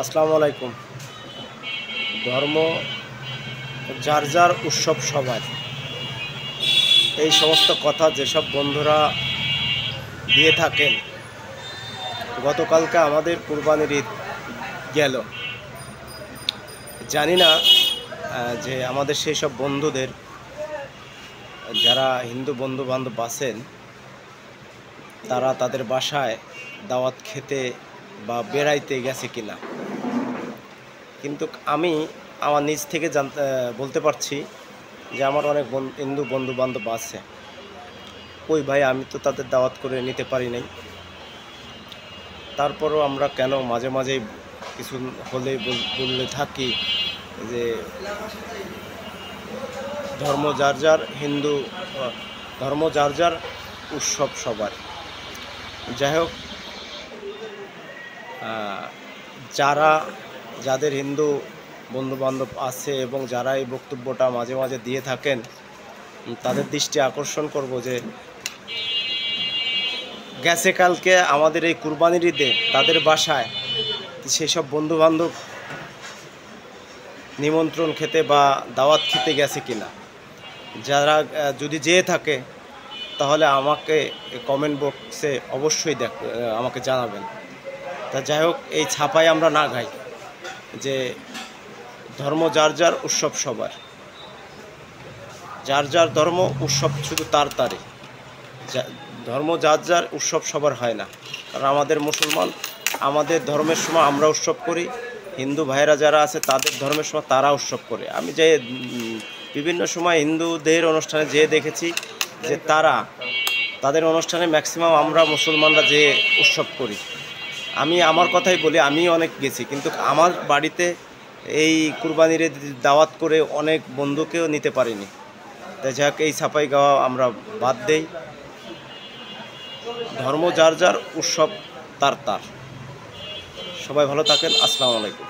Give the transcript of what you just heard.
আসসালামু আলাইকুম। ধর্ম যার যার উৎসব সবার, এই সমস্ত কথা যেসব বন্ধুরা দিয়ে থাকেন। গতকালকে আমাদের কুরবানির ঈদ গেল, জানি না যে আমাদের সেই সব বন্ধুদের যারা হিন্দু বন্ধু বান্ধব আছেন তারা তাদের বাসায় দাওয়াত খেতে বা বেড়াইতে গেছে কিনা, কিন্তু আমি আমার নিজ থেকে বলতে পারছি যে আমার অনেক হিন্দু বন্ধু বান্ধব আছে। কই ভাই, আমি তো তাদের দাওয়াত করে নিতে পারি নাই। তারপরও আমরা কেন মাঝে মাঝেই কিছু হলে বললে থাকি যে ধর্ম যার যার, হিন্দু ধর্ম যার যার, উৎসব সবার। যাই হোক, যাদের হিন্দু বন্ধুবান্ধব আছে এবং যারা এই বক্তব্যটা মাঝে মাঝে দিয়ে থাকেন, তাদের দৃষ্টি আকর্ষণ করব যে গেছে কালকে আমাদের এই কুরবানির ঈদে তাদের বাসায় সেসব বন্ধুবান্ধব নিমন্ত্রণ খেতে বা দাওয়াত খেতে গেছে কিনা। যারা যদি যেয়ে থাকে তাহলে আমাকে কমেন্ট বক্সে অবশ্যই আমাকে জানাবেন। তা যাই হোক, এই ছাপায় আমরা না গাই যে ধর্ম যার যার, উৎসব সবার। যার যার ধর্ম, উৎসব শুধু তারই। ধর্ম যার যার, উৎসব সবার হয় না। কারণ আমাদের মুসলমান, আমাদের ধর্মের সময় আমরা উৎসব করি, হিন্দু ভাইয়েরা যারা আছে তাদের ধর্মের সময় তারা উৎসব করে। আমি যে বিভিন্ন সময় হিন্দুদের অনুষ্ঠানে যেয়ে দেখেছি যে তাদের অনুষ্ঠানে ম্যাক্সিমাম আমরা মুসলমানরা যে উৎসব করি। আমি আমার কথাই বলি, আমি অনেক গেছি, কিন্তু আমার বাড়িতে এই কুরবানির দাওয়াত করে অনেক বন্ধুকেও নিতে পারিনি। তাই যাক, এই ছাপাই গাওয়া আমরা বাদ দেই। ধর্ম যার যার, উৎসব তার। সবাই ভালো থাকেন। আসসালামু আলাইকুম।